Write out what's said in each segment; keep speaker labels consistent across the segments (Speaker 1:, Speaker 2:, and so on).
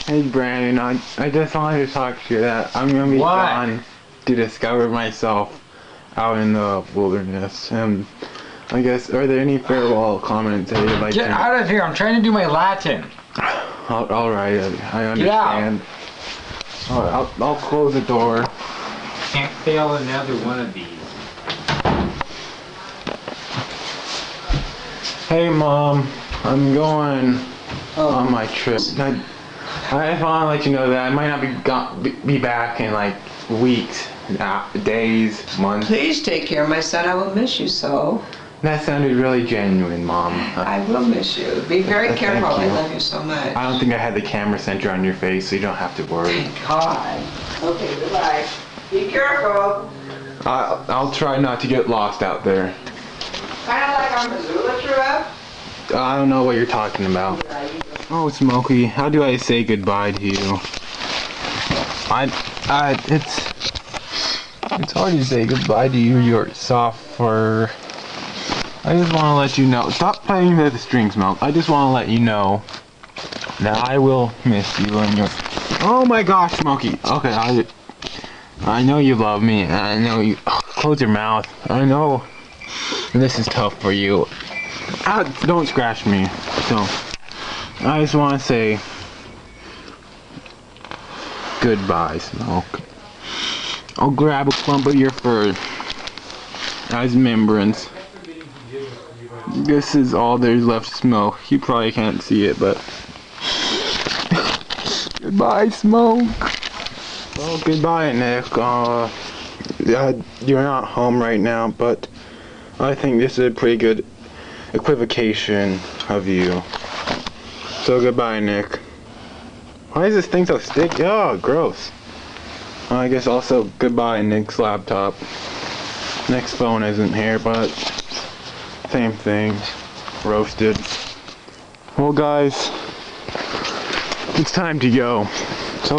Speaker 1: Hey Brandon, I just wanted to talk to you that I'm gonna be gone to discover myself out in the wilderness. And I guess, are there any farewell comments that you'd like to...
Speaker 2: Get out of here, I'm trying to do my Latin.
Speaker 1: Alright, I understand. Alright, I'll close the door.
Speaker 2: Can't fail another one of these.
Speaker 1: Hey Mom, I'm going on my trip. I just want to let you know that I might not be back in like weeks, days, months.
Speaker 3: Please take care of my son. I will miss you so.
Speaker 1: That sounded really genuine, Mom.
Speaker 3: I will miss you. Be very careful.
Speaker 1: Thank you.
Speaker 3: I love you so much.
Speaker 1: I don't think I had the camera center on your face, so you don't have to worry.
Speaker 3: Thank God. Okay, goodbye. Be careful.
Speaker 1: I'll try not to get lost out there.
Speaker 3: Kind of like our Missoula trip.
Speaker 1: I don't know what you're talking about. Oh, Smokey, how do I say goodbye to you? It's hard to say goodbye to you. You're soft fur. I just want to let you know. Stop playing with the strings, Mel. I just want to let you know that I will miss you and your... Oh my gosh, Smokey. Okay, I know you love me, and I know you... Oh, close your mouth. I know this is tough for you. Don't scratch me. Don't. I just want to say goodbye, Smoke. I'll grab a clump of your fur as remembrance. This is all there's left to Smoke. You probably can't see it, but goodbye, Smoke. Well, goodbye, Nick. You're not home right now, but I think this is a pretty good equivocation of you. So goodbye, Nick. Why is this thing so sticky? Oh, gross. I guess also goodbye, Nick's laptop. Nick's phone isn't here, but same thing. Roasted. Well, guys, it's time to go. So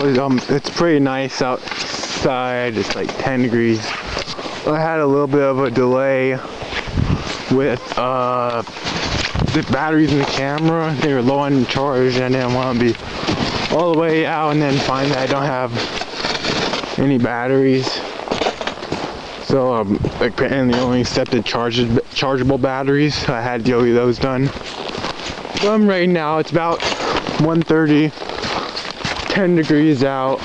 Speaker 1: it's pretty nice outside. It's like 10 degrees. I had a little bit of a delay with the batteries in the camera. They were low on charge, and I didn't want to be all the way out and then find that I don't have any batteries. So apparently only accepted chargeable batteries. So I had to go get those done. So I'm right now. It's about 1:30, 10 degrees out,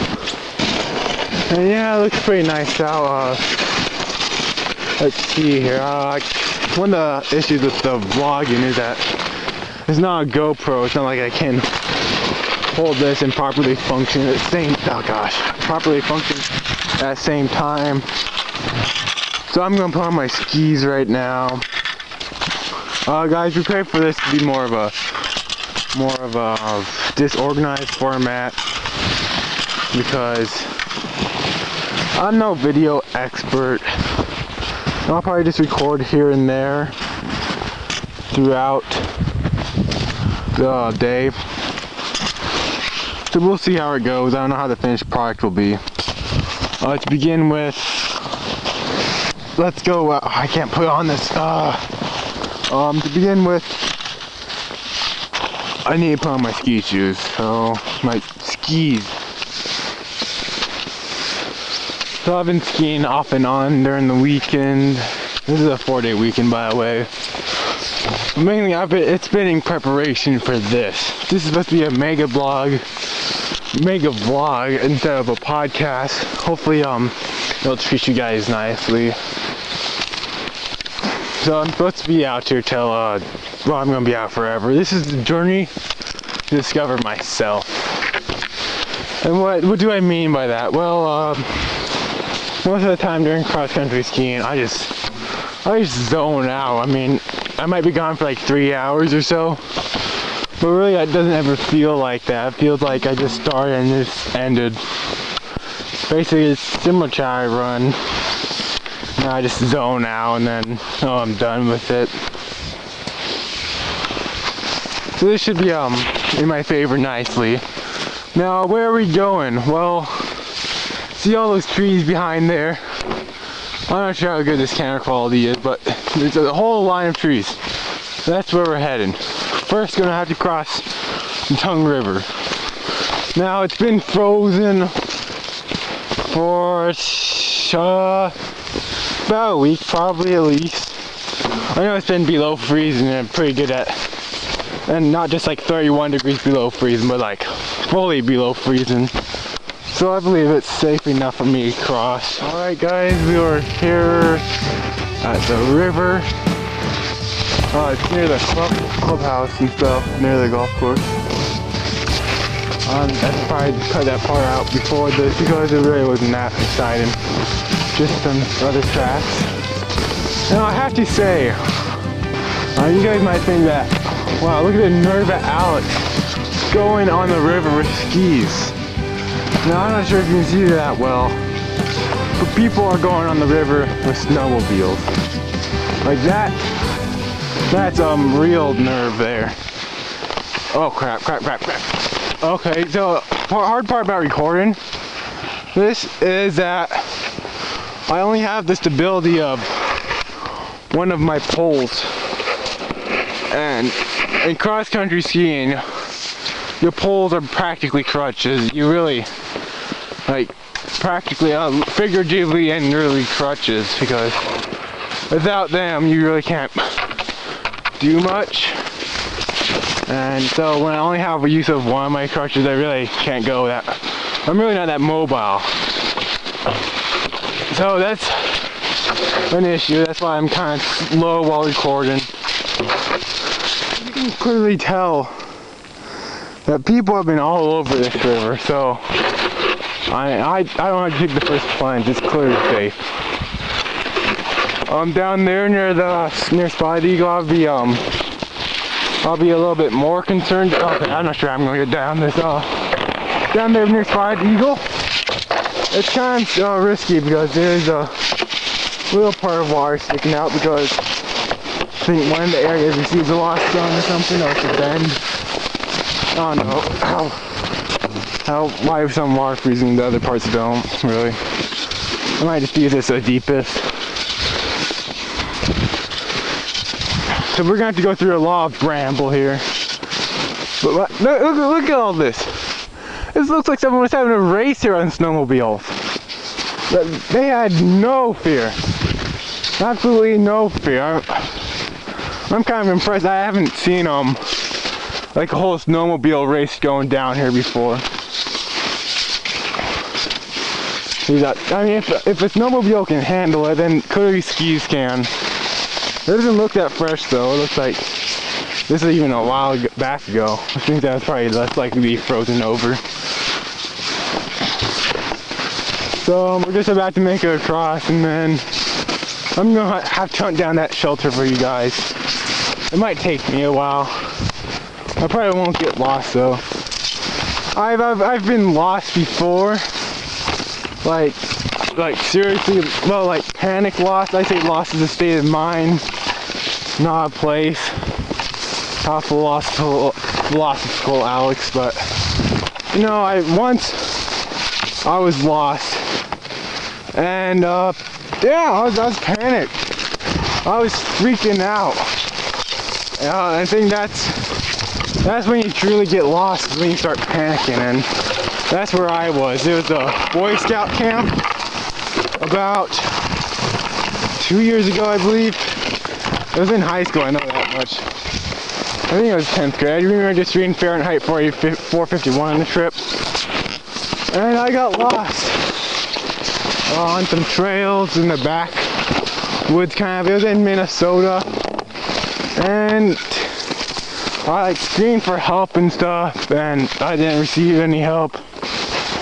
Speaker 1: and yeah, it looks pretty nice out. Let's see here. One of the issues with the vlogging is that it's not a GoPro. It's not like I can hold this and properly function at the same. Oh gosh, properly function at the same time. So I'm gonna put on my skis right now. Guys, prepare for this to be more of a disorganized format because I'm no video expert. I'll probably just record here and there throughout the day. So we'll see how it goes. I don't know how the finished product will be. To begin with, let's go. I can't put on this. To begin with, I need to put on my ski shoes. So my skis. So I've been skiing off and on during the weekend. This is a 4-day weekend, by the way. Mainly, it's been in preparation for this. This is supposed to be a mega vlog instead of a podcast. Hopefully, it'll treat you guys nicely. So I'm supposed to be out here till, well, I'm gonna be out forever. This is the journey to discover myself. And what do I mean by that? Well, most of the time during cross-country skiing, I just zone out. I mean, I might be gone for like 3 hours or so, but really it doesn't ever feel like that. It feels like I just started and just ended. Basically, it's similar to how I run. And I just zone out and then, oh, I'm done with it. So this should be in my favor nicely. Now, where are we going? Well, see all those trees behind there? I'm not sure how good this camera quality is, but there's a whole line of trees. That's where we're heading. First, gonna have to cross the Tongue River. Now it's been frozen for about a week, probably at least. I know it's been below freezing, and I'm pretty good at, and not just like 31 degrees below freezing, but like fully below freezing. So I believe it's safe enough for me to cross. Alright guys, we are here at the river. It's near the clubhouse and stuff, near the golf course. That's probably cut that part out before this because it really wasn't that exciting. Just some other tracks. Now I have to say, you guys might think that, wow, look at the nerve of Alex going on the river with skis. Now I'm not sure if you can see that well, but people are going on the river with snowmobiles. Like that's real nerve there. Oh crap. Okay, so hard part about recording this is that I only have the stability of one of my poles, and in cross-country skiing your poles are practically crutches. You really like practically figuratively and literally crutches, because without them you really can't do much. And so when I only have a use of one of my crutches, I really can't go that. I'm really not that mobile. So that's an issue. That's why I'm kind of slow while recording. You can clearly tell that people have been all over this river. So I don't want to take the first plunge. It's clearly safe. Down there near Spotted Eagle, I'll be a little bit more concerned. Okay, I'm not sure I'm gonna get down this. Down there near Spotted Eagle, it's kind of risky because there's a little part of water sticking out, because I think one of the areas receives a lot of sun or something, or it's a bend. I don't know why some water freezing, the other parts don't really. I might just use this the deepest. So we're gonna have to go through a lot of bramble here. But look at all this. This looks like someone was having a race here on snowmobiles. They had no fear. Absolutely no fear. I'm kind of impressed. I haven't seen like a whole snowmobile race going down here before. I mean, if a snowmobile can handle it, then clearly skis can. It doesn't look that fresh though. It looks like this is even a while back ago. I think that was probably less likely to be frozen over. So we're just about to make it across, and then I'm gonna have to hunt down that shelter for you guys. It might take me a while. I probably won't get lost though. I've been lost before. Like seriously, well, like panic lost. I say lost is a state of mind, not a place. How philosophical, Alex, but you know, I was lost, and yeah, I was panicked. I was freaking out. I think that's when you truly get lost, is when you start panicking, and that's where I was. There was a Boy Scout camp about 2 years ago, I believe. It was in high school, I know that much. I think it was 10th grade. I remember just reading Fahrenheit 451 on the trip. And I got lost on some trails in the backwoods kind of. It was in Minnesota. And I screamed for help and stuff, and I didn't receive any help.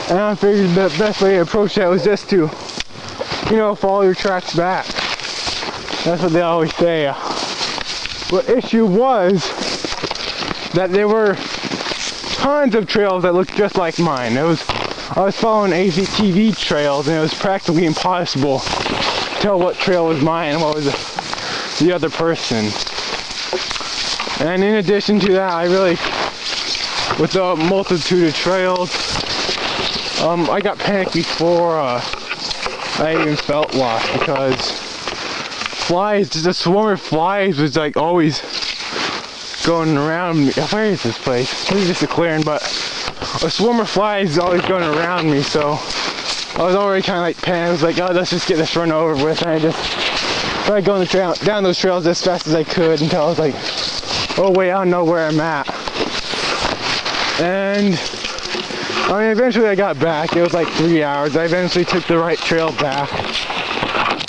Speaker 1: And I figured the best way to approach that was just to, you know, follow your tracks back. That's what they always say. What issue was that there were tons of trails that looked just like mine. I was following ATV trails, and it was practically impossible to tell what trail was mine and what was the other person. And in addition to that, I really, with the multitude of trails, I got panicked before I even felt lost, because flies, just a swarm of flies was like always going around me. Where is this place? This is just a clearing, but a swarm of flies always going around me, so I was already kind of like panicked. I was like, oh, let's just get this run over with, and I just started going down those trails as fast as I could until I was like, oh wait, I don't know where I'm at. And I mean, eventually I got back. It was like 3 hours. I eventually took the right trail back.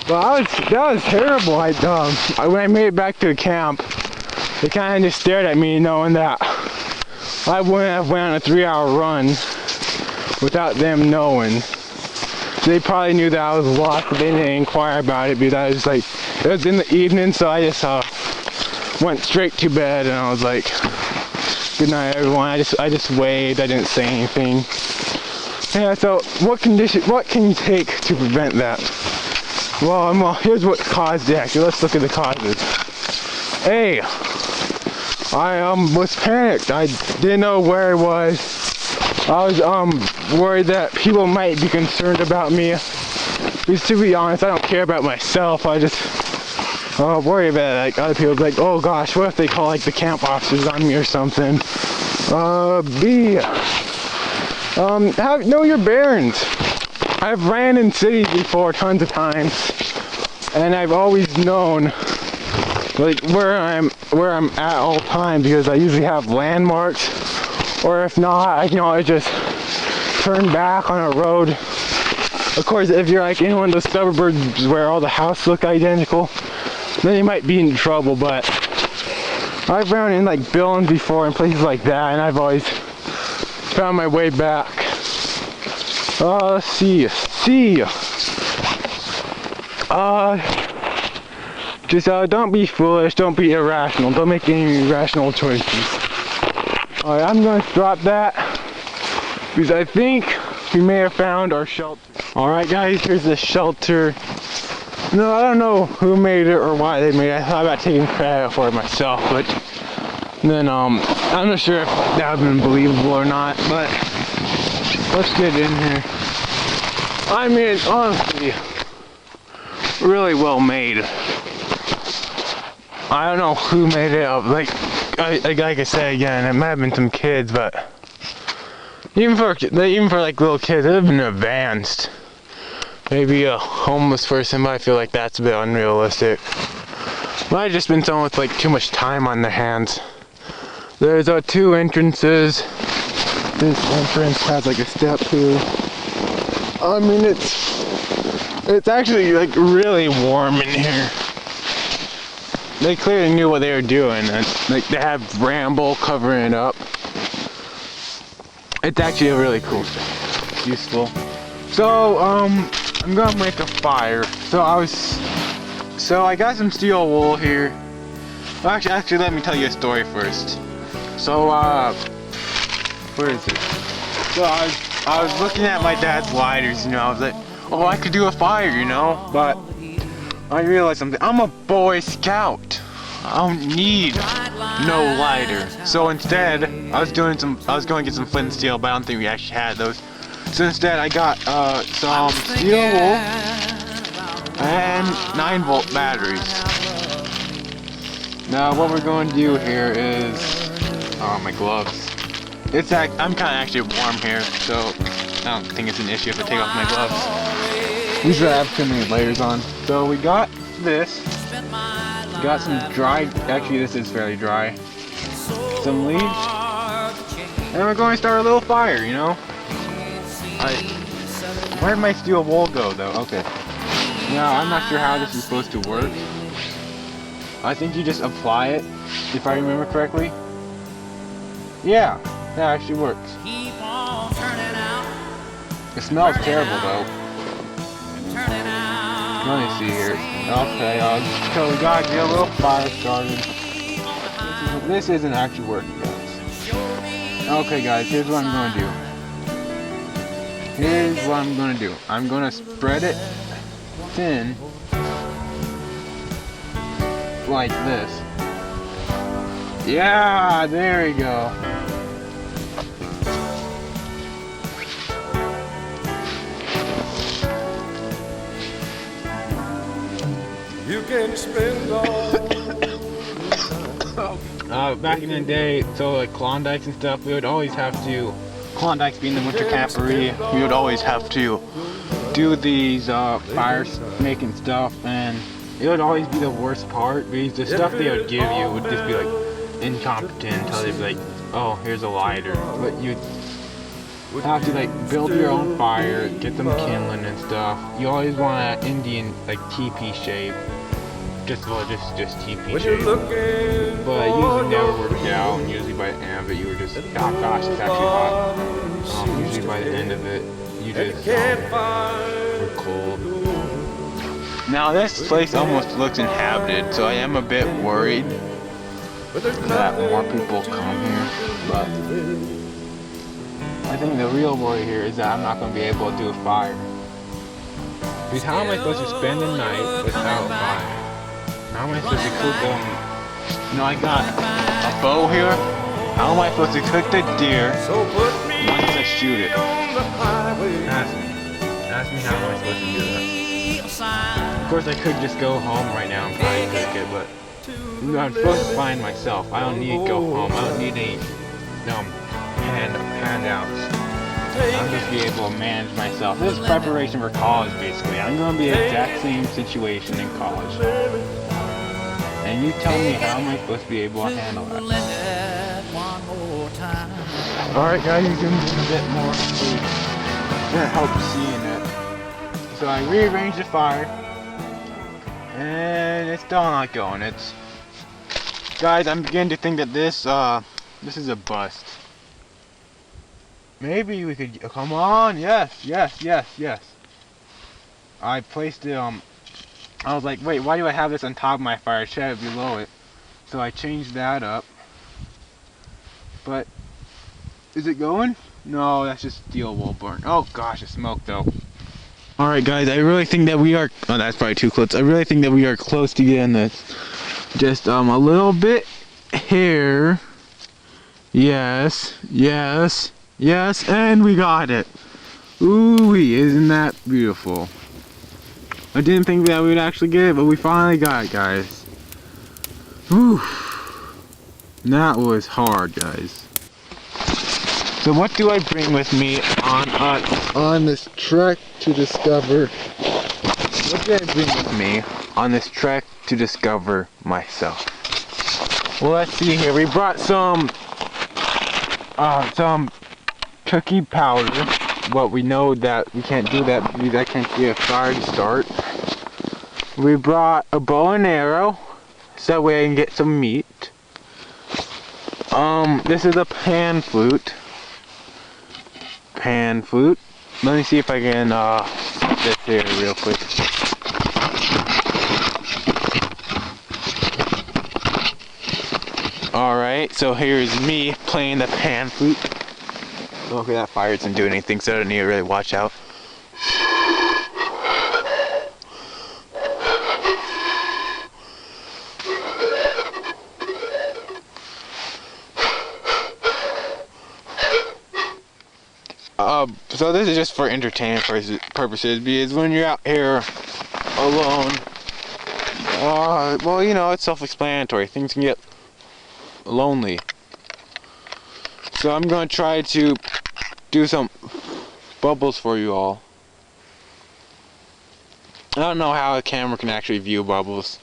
Speaker 1: But that was terrible. When I made it back to the camp, they kind of just stared at me, knowing that I wouldn't have went on a 3-hour run without them knowing. They probably knew that I was lost, but they didn't inquire about it because I was like, it was in the evening, so I just went straight to bed, and I was like, good night, everyone. I just waved. I didn't say anything. Yeah. So what can you take to prevent that? Well, here's what caused it. Actually, let's look at the causes. Hey, I was panicked. I didn't know where I was. I was worried that people might be concerned about me. Because to be honest, I don't care about myself. I just worry about like other people. Like, oh gosh, what if they call like the camp officers on me or something? B. Know your bearings. I've ran in cities before tons of times, and I've always known like where I'm at all times because I usually have landmarks, or if not, I can always just turn back on a road. Of course, if you're like in one of those suburbs where all the houses look identical, then you might be in trouble. But I've ran in like Billings before and places like that, and I've always found my way back. Let's see. Just don't be foolish, don't be irrational, don't make any irrational choices. Alright, I'm gonna drop that because I think we may have found our shelter. Alright guys, here's the shelter. No, I don't know who made it or why they made it. I thought about taking credit for it myself, but then I'm not sure if that would have been believable or not, but let's get in here. I mean, honestly, really well made. I don't know who made it up. Like I said again, it might have been some kids, but even for like little kids, it would have been advanced. Maybe a homeless person, but I feel like that's a bit unrealistic. Might have just been someone with like too much time on their hands. There's 2 entrances. This entrance has like a step here. I mean, it's actually like really warm in here. They clearly knew what they were doing, and like they have bramble covering it up. It's actually a really cool thing. Useful. So I'm gonna make a fire. So I got some steel wool here. Well, actually, let me tell you a story first. So where is it? So I was looking at my dad's lighters, you know. I was like, oh, I could do a fire, you know. But I realized something. I'm a Boy Scout. I don't need no lighter. So instead, I was going to get some flint and steel, but I don't think we actually had those. So instead, I got some steel wool and 9-volt batteries. Now, what we're going to do here is, oh, my gloves. I'm kind of actually warm here, so I don't think it's an issue if I take off my gloves. Usually I have too many layers on. So we got this. Got some dried, actually this is fairly dry. Some leaves. And we're going to start a little fire, you know? Where'd my steel wool go though? Okay. Now I'm not sure how this is supposed to work. I think you just apply it, if I remember correctly. Yeah, that actually works. It smells terrible though. Let me see here. Okay, so we gotta get a little fire started. This isn't actually working, guys. Okay, guys, here's what I'm gonna do. I'm gonna spread it thin, like this. Yeah, there we go.
Speaker 4: You can spend all
Speaker 1: back in the day, so like Klondikes and stuff, we would always have to Klondike's being the winter campery, we would always have to do these fires making stuff, and it would always be the worst part because the stuff they would give you would just be like incompetent until they'd be like, oh, here's a lighter. But you'd have to like build your own fire, get them kindling and stuff. You always want an Indian like teepee shape. Just teepee shape. But it usually never worked out, and usually by the end of it you were just, oh gosh, it's actually hot. Usually by the end of it you just were cold. Now this place almost looks inhabited, so I am a bit worried that more people come here, but I think the real worry here is that I'm not going to be able to do a fire. Because how am I supposed to spend the night without a fire? How am I supposed to cook them? You know, I got a bow here. How am I supposed to cook the deer once I shoot it? Ask me how am I supposed to do that? Of course I could just go home right now and probably cook it, but I'm supposed to find myself. I don't need to go home. I don't need any handouts. I'm just be able to manage myself. This is preparation for college, basically. I'm going to be in the exact same situation in college. And you tell me how am I supposed to be able to handle that? Alright guys, you can do a bit more. It's going to help seeing it. So I rearranged the fire. And it's still not going. Guys, I'm beginning to think that this is a bust. Maybe we could, come on, yes. I placed it, I was like, wait, why do I have this on top of my fire? I should have it below it. So I changed that up. But, is it going? No, that's just steel wool burn. Oh gosh, it's smoke though. Alright guys, I really think that we are, oh that's probably too close. I really think that we are close to getting this. Just a little bit here. Yes, and we got it. Ooh-wee, isn't that beautiful? I didn't think that we would actually get it, but we finally got it, guys. Whew. That was hard, guys. So what do I bring with me on this trek to discover? What do I bring with me on this trek to discover myself? Well, let's see here. We brought some cookie powder. Well, we know that we can't do that because I can't get a fire to start. We brought a bow and arrow, so that way I can get some meat. This is a pan flute. Let me see if I can set this here real quick. Alright, so here's me playing the pan flute. Okay, that fire doesn't do anything, so I don't need to really watch out. So this is just for entertainment purposes, because when you're out here alone, well, you know, it's self-explanatory. Things can get lonely. So I'm going to try to do some bubbles for you all. I don't know how a camera can actually view bubbles.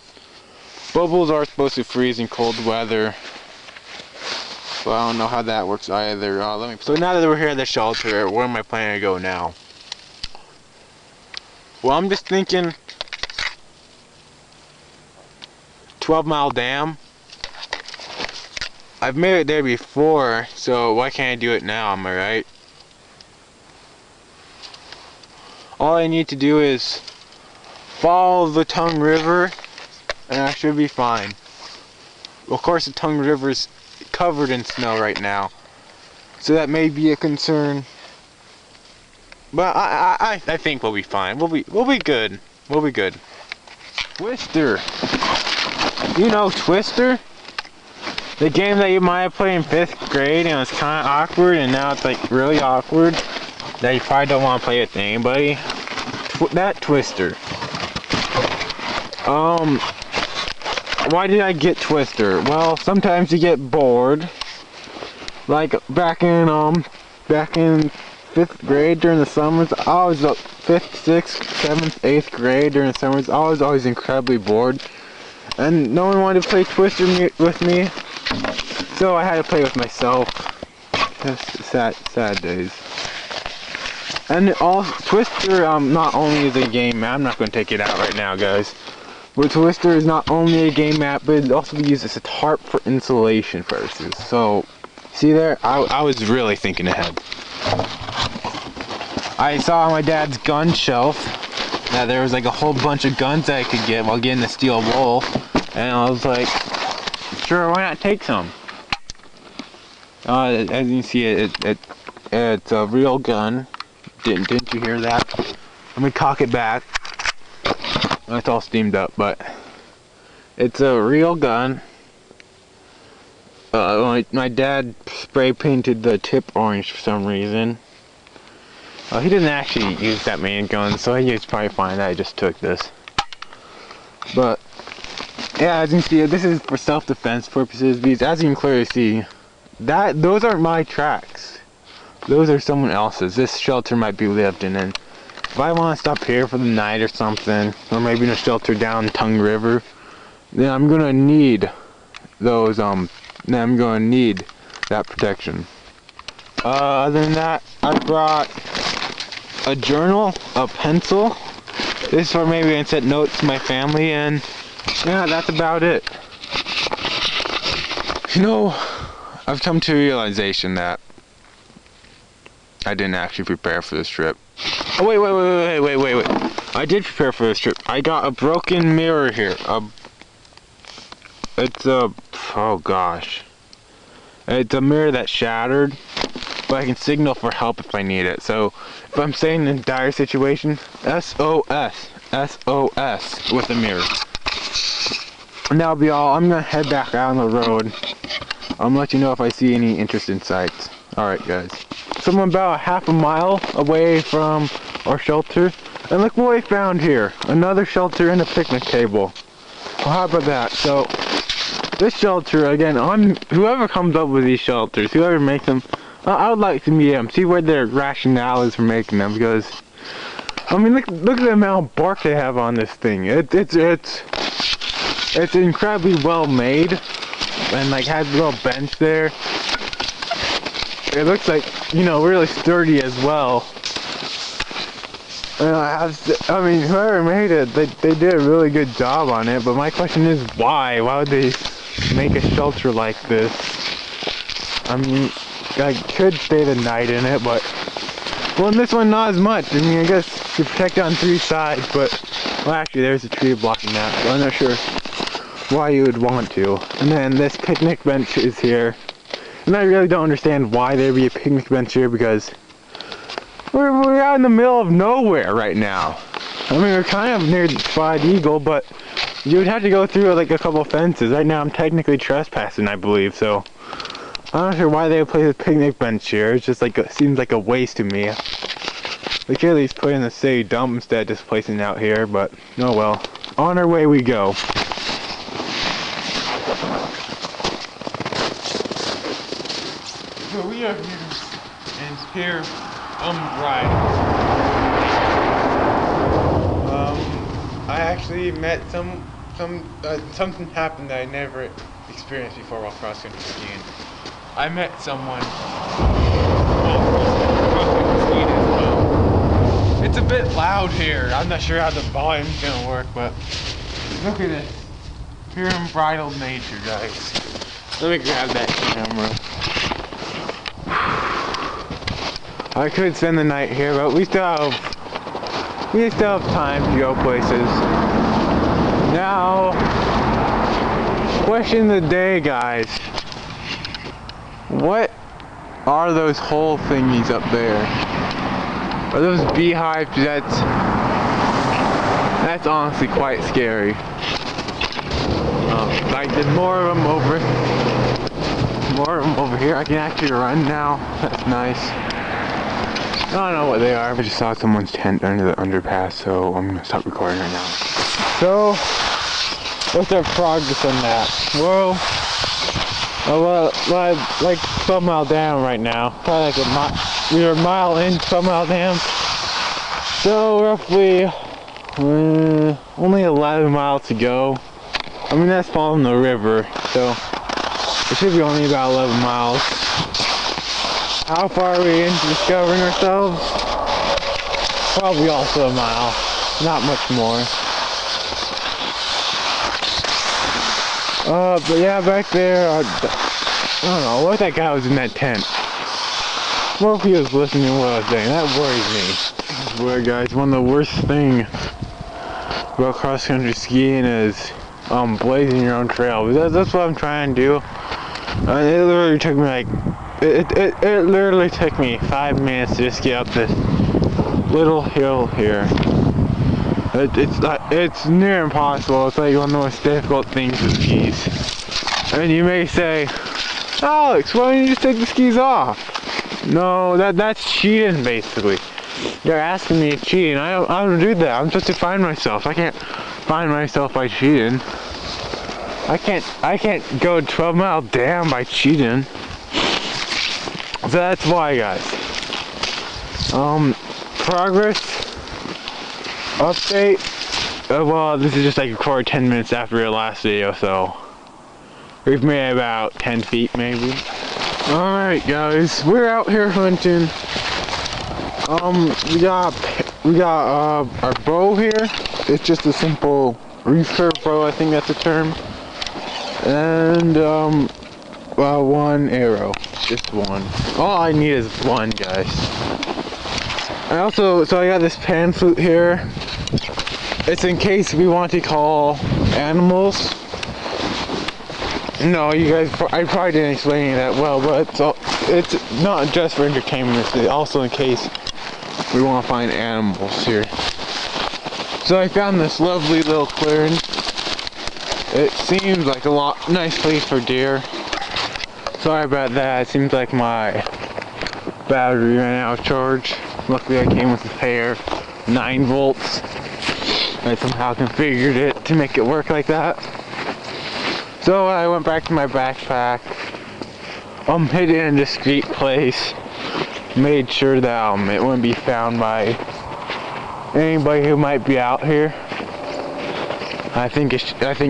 Speaker 1: Bubbles are supposed to freeze in cold weather. So I don't know how that works either. So now that we're here at the shelter, where am I planning to go now? Well, I'm just thinking 12 Mile Dam. I've made it there before, so why can't I do it now, am I right? All I need to do is follow the Tongue River, and I should be fine. Of course, the Tongue River's covered in snow right now, so that may be a concern. But I think we'll be fine. We'll be good. We'll be good. Twister. You know Twister? The game that you might have played in 5th grade and it was kind of awkward, and now it's like really awkward that you probably don't want to play with anybody. That Twister. Why did I get Twister? Well, sometimes you get bored. Like back in back in 5th grade during the summers. I was up 5th, 6th, 7th, 8th grade during the summers. I was always incredibly bored. And no one wanted to play Twister with me. So I had to play with myself. Just sad days. And Twister, not only is a game map, I'm not going to take it out right now, guys. But Twister is not only a game map, but it also uses as a tarp for insulation purposes. So, see there? I was really thinking ahead. I saw on my dad's gun shelf that there was like a whole bunch of guns that I could get while getting the steel wool. And I was like, sure, why not take some? As you can see, it's a real gun. Didn't you hear that? Let me cock it back. It's all steamed up, but it's a real gun. My dad spray painted the tip orange for some reason. He didn't actually use that many guns, so he was probably fine that I just took this. But yeah, as you can see, this is for self-defense purposes. Because as you can clearly see, those aren't my tracks. Those are someone else's. This shelter might be lived in, and if I want to stop here for the night or something, or maybe in a shelter down Tongue River, then I'm gonna need those. Then I'm gonna need that protection. Other than that, I brought a journal, a pencil. This is for maybe I can set notes to my family, and yeah, that's about it. You know, I've come to a realization that I didn't actually prepare for this trip. Oh, wait. I did prepare for this trip. I got a broken mirror here. Oh gosh. It's a mirror that shattered, but I can signal for help if I need it. So, if I'm saying in a dire situation, SOS. SOS with a mirror. And that'll be all. I'm gonna head back out on the road. I'm gonna let you know if I see any interesting sights. Alright, guys. So I'm about half a mile away from our shelter, and look what we found here. Another shelter and a picnic table. Well, how about that? So this shelter, again, whoever comes up with these shelters, whoever makes them, I would like to meet them, see where their rationale is for making them, because I mean, look at the amount of bark they have on this thing. It's incredibly well made, and like has a little bench there. It looks like, you know, really sturdy as well. I mean, whoever made it, they did a really good job on it, but my question is why? Why would they make a shelter like this? I mean, I could stay the night in it, but well, in this one not as much. I mean, I guess you protect it on 3 sides, but well, actually there's a tree blocking that, so I'm not sure why you would want to. And then this picnic bench is here. And I really don't understand why there'd be a picnic bench here, because we're out in the middle of nowhere right now. I mean, we're kind of near Spotted Eagle, but you would have to go through like a couple fences. Right now I'm technically trespassing, I believe, so I'm not sure why they would place a picnic bench here. It's just like, it seems like a waste to me. They could at least put it in the city dump instead of just placing it out here, but oh well. On our way we go. So we are here, and here I'm riding. I actually met something happened that I never experienced before while cross-country skiing. I met someone cross-country skiing as well. It's a bit loud here. I'm not sure how the volume's gonna work, but look at this. Pure unbridled nature, guys. Let me grab that camera. I could spend the night here, but we still have time to go places. Now, question of the day, guys. What are those whole thingies up there? Are those beehives? That's honestly quite scary. Like there's more of them over here. I can actually run now. That's nice. I don't know what they are. I just saw someone's tent under the underpass, so I'm gonna stop recording right now. So, what's our progress on that? Well, Like 12 Mile Dam right now. Probably like we are a mile in 12 Mile Dam. So roughly only 11 miles to go. I mean, that's following the river, so it should be only about 11 miles. How far are we into discovering ourselves? Probably also a mile, not much more. But yeah, back there, I don't know, what if that guy was in that tent? What if he was listening to what I was saying? That worries me. That's weird, guys. One of the worst things about cross-country skiing is blazing your own trail. That's what I'm trying to do. It literally took me like, it literally took me 5 minutes to just get up this little hill here. It's near impossible. It's like one of the most difficult things with skis. And you may say, Alex, why don't you just take the skis off? No, that's cheating basically. You're asking me to cheat, and I don't do that. I'm supposed to find myself. I can't find myself by cheating. I can't go 12 Mile Dam by cheating. So that's why, guys. Progress update. Well, this is just like recorded 10 minutes after your last video, so we've made about 10 feet maybe. Alright guys, we're out here hunting. We got our bow here. It's just a simple recurve bow, I think that's the term. And one arrow, just one. All I need is one, guys. So I got this pan flute here. It's in case we want to call animals. No, you guys, I probably didn't explain that well, but it's not just for entertainment, it's also in case we want to find animals here. So I found this lovely little clearing. It seems like a nice place for deer. Sorry about that, it seems like my battery ran out of charge. Luckily I came with a pair 9 volts. I somehow configured it to make it work like that. So I went back to my backpack, hid it in a discreet place, made sure that it wouldn't be found by anybody who might be out here. I think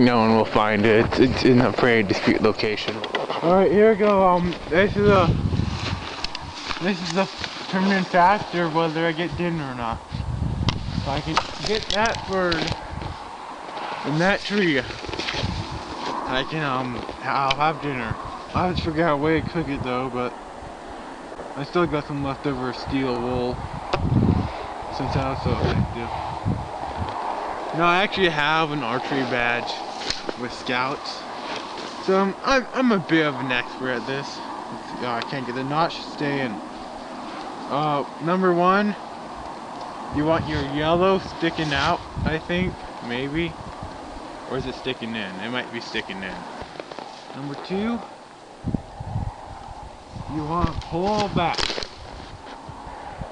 Speaker 1: no one will find it. It's in a pretty discreet location. All right, here we go. This is the permanent factor whether I get dinner or not. If I can get that bird in that tree, I'll have dinner. I have to figure out a way to cook it though, but I still got some leftover steel wool since I was so effective. No, I actually have an archery badge with scouts, so I'm a bit of an expert at this. I can't get the notch to stay in. Number 1, you want your yellow sticking out, I think, maybe. Or is it sticking in? It might be sticking in. Number 2, you want to pull back.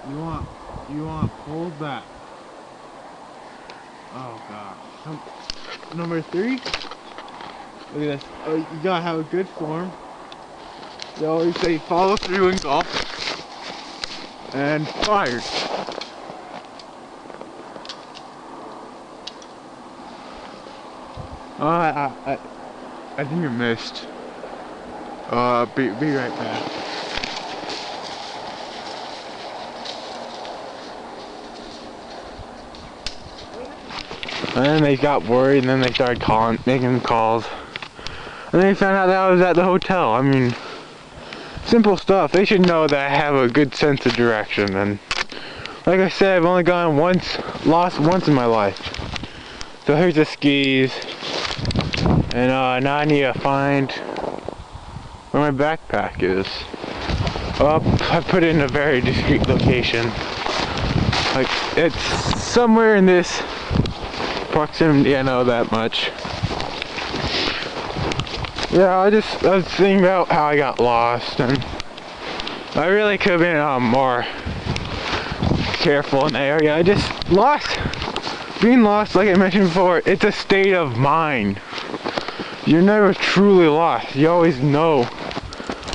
Speaker 1: You want to pull back. Oh gosh. Number 3, look at this. Oh, you gotta have a good form. They always say follow through and golf. And fired. I think you missed. Be right back. And then they got worried, and then they started making calls. And they found out that I was at the hotel. I mean, simple stuff. They should know that I have a good sense of direction. And like I said, I've only lost once in my life. So here's the skis. And now I need to find where my backpack is. I put it in a very discreet location. Like, it's somewhere in this proximity, I know that much. Yeah, I was thinking about how I got lost, and I really could have been more careful in the area. I just being lost, like I mentioned before, it's a state of mind. you're never truly lost. You always know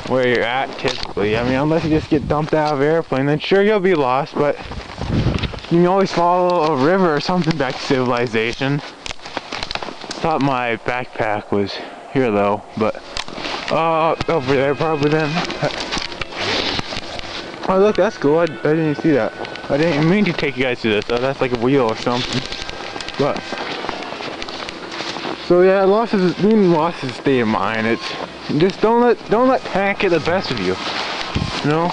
Speaker 1: where you're at typically. I mean, unless you just get dumped out of an airplane, then sure you'll be lost, but you can always follow a river or something back to civilization. Thought my backpack was here though, but over there probably then. Oh look, that's cool. I didn't even see that. I didn't even mean to take you guys to this. Oh, that's like a wheel or something. But so yeah, being lost is a state of mind. It's just don't let panic get the best of you. You know,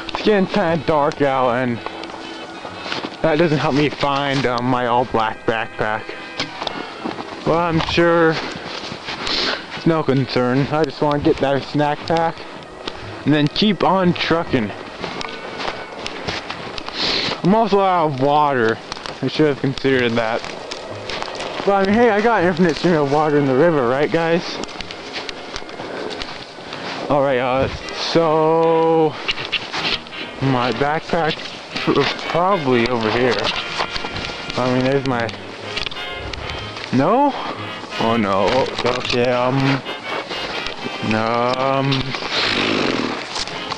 Speaker 1: it's getting kind of dark out, and that doesn't help me find my all black backpack. Well, I'm sure it's no concern. I just want to get that snack pack and then keep on trucking. I'm also out of water. I should have considered that. But I mean, hey, I got an infinite stream of water in the river, right guys? Alright, so my backpack is probably over here. I mean, there's my... No? Oh no. Okay,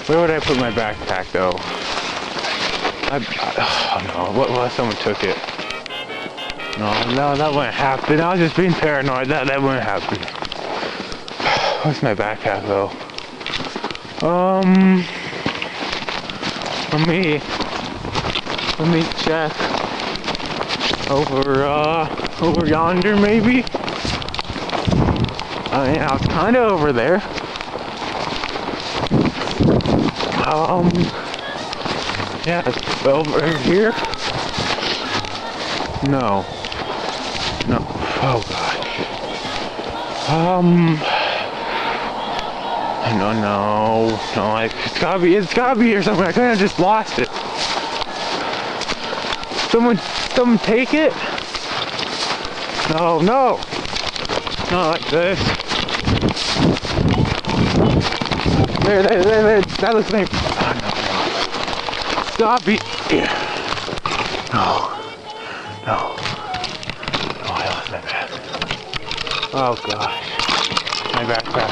Speaker 1: where would I put my backpack though? Oh no, what someone took it. No, that wouldn't happen. I was just being paranoid. That wouldn't happen. Where's my backpack though? Let me check. Over yonder maybe? Yeah, it's kinda over there. Yeah, it's over here. No. Oh gosh. No. It's gotta be here somewhere. I couldn't have just lost it. Someone take it? No. Not like this. There. That looks like. Oh, no. Stop it. No. Oh, I lost my bag. Oh gosh. My backpack.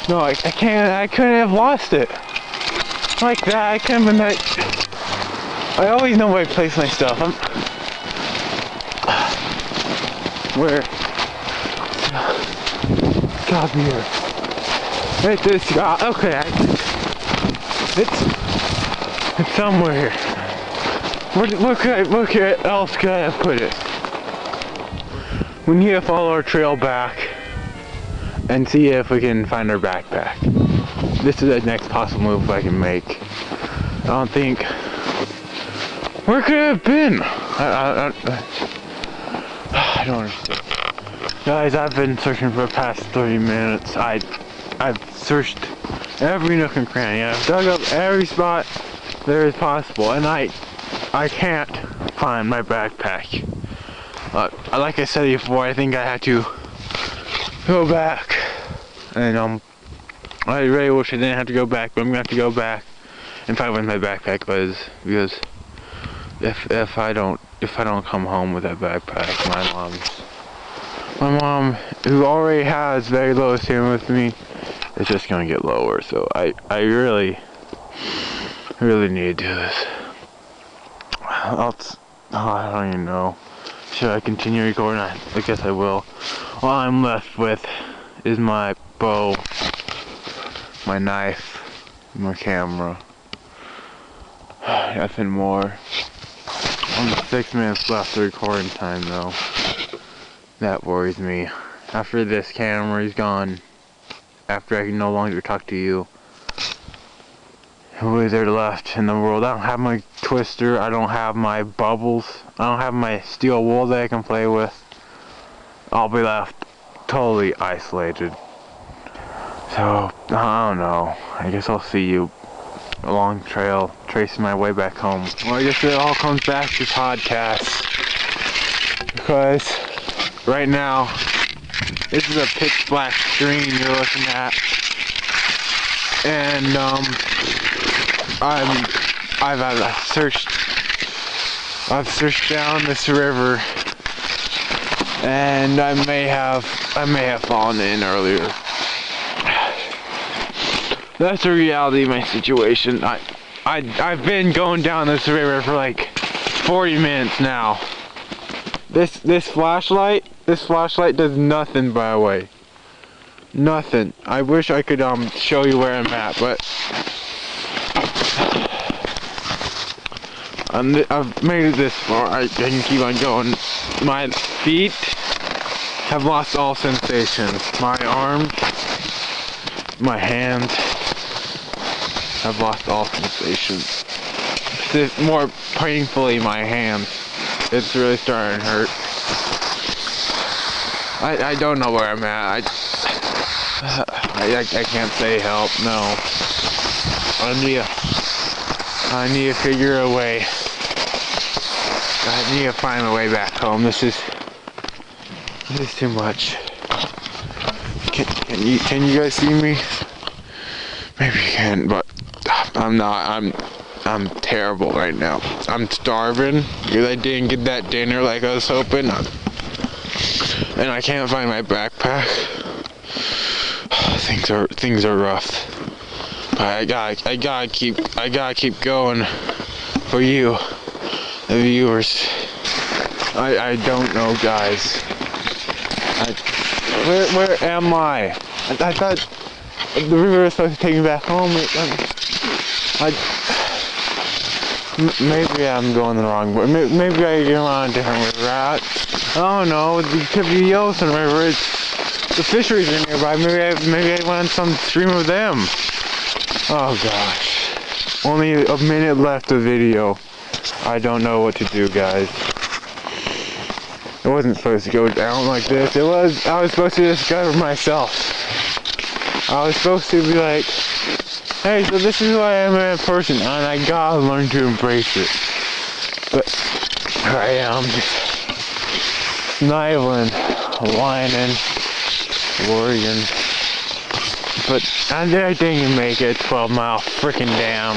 Speaker 1: No, I can't. I couldn't have lost it. Like that. I couldn't have been that. I always know where I place my stuff. Where? It's gotta be here. Okay. It's somewhere here. Where else could I have put it? We need to follow our trail back and see if we can find our backpack. This is the next possible move I can make. I don't think... Where could it have been? I don't understand. Guys, I've been searching for the past 30 minutes. I've searched every nook and cranny. I've dug up every spot there is possible, and I can't find my backpack. Like I said before, I think I had to go back, and I really wish I didn't have to go back, but I'm gonna have to go back and find where my backpack was, because if I don't come home with that backpack, my mom, who already has very low esteem with me, is just gonna get lower. So I really need to do this. I don't even know. Should I continue recording? I guess I will. All I'm left with is my bow, my knife, my camera. Nothing more. Only 6 minutes left of recording time though. That worries me. After this camera is gone, after I can no longer talk to you, who is there left in the world? I don't have my twister, I don't have my bubbles, I don't have my steel wool that I can play with. I'll be left totally isolated. So, I don't know. I guess I'll see you along the trail, tracing my way back home. Well, I guess it all comes back to podcasts. Because right now, this is a pitch black screen you're looking at. And I've searched I've searched down this river, and I may have fallen in earlier. That's the reality of my situation. I've been going down this river for like 40 minutes now. This flashlight does nothing, by the way. Nothing. I wish I could show you where I'm at, but I've made it this far. I can keep on going. My feet have lost all sensations. My arms, my hands have lost all sensations. More painfully, my hands. It's really starting to hurt. I don't know where I'm at. I can't say help. No. I need to figure a way. I need to find my way back home. This is too much. Can you guys see me? Maybe you can, but I'm not. I'm terrible right now. I'm starving because I didn't get that dinner like I was hoping, and I can't find my backpack. Things are rough, but I gotta keep going for you, the viewers. I don't know, guys. Where am I? I thought the river was supposed to take me back home. Maybe I'm going the wrong way. Maybe I get on a different river. I don't know. The tip of the Yellowstone River. The fisheries are nearby. Maybe I went on some stream of them. Oh gosh. Only a minute left of video. I don't know what to do, guys. It wasn't supposed to go down like this. I was supposed to discover myself. I was supposed to be like, hey, so this is who I am as a person, and I gotta learn to embrace it. But here I am, just sniveling, whining, worrying. But I didn't make it 12-mile freaking dam.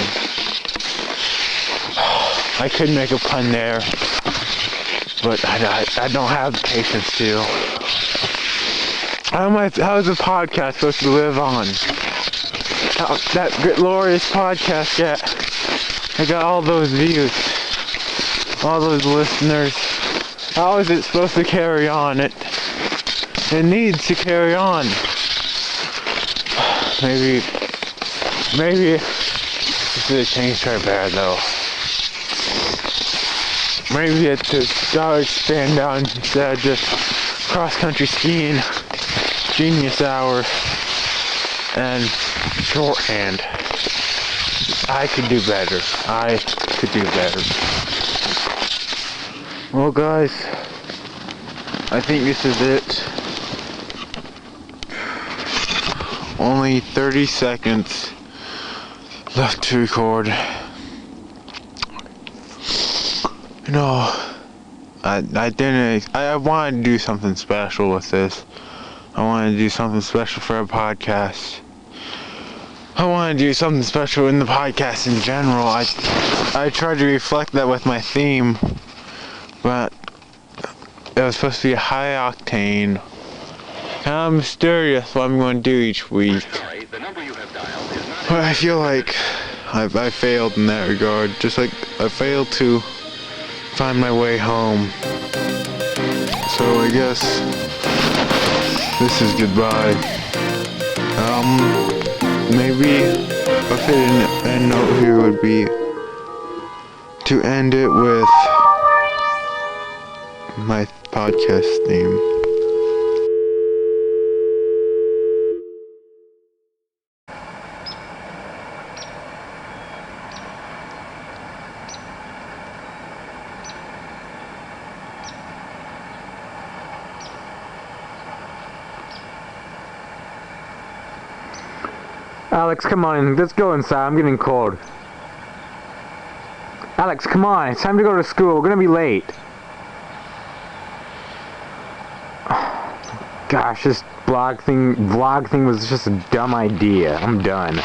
Speaker 1: I could make a pun there, but I don't have the patience to. How is the podcast supposed to live on? That glorious podcast I got all those views, all those listeners. How is it supposed to carry on? It needs to carry on. Maybe this is a change right there though. Maybe it's just gotta expand out instead of just cross-country skiing, genius hour, and shorthand. I could do better. Well, guys, I think this is it. Only 30 seconds left to record. You know, I wanted to do something special with this. I wanted to do something special for a podcast. I want to do something special in the podcast in general. I tried to reflect that with my theme, but it was supposed to be high octane, kind of mysterious what I'm going to do each week. But I feel like I failed in that regard, just like I failed to find my way home. So I guess this is goodbye. Maybe a fitting end note here would be to end it with my podcast theme.
Speaker 2: Alex, come on, let's go inside. I'm getting cold. Alex, come on. It's time to go to school. We're gonna be late. Gosh, this vlog thing was just a dumb idea. I'm done.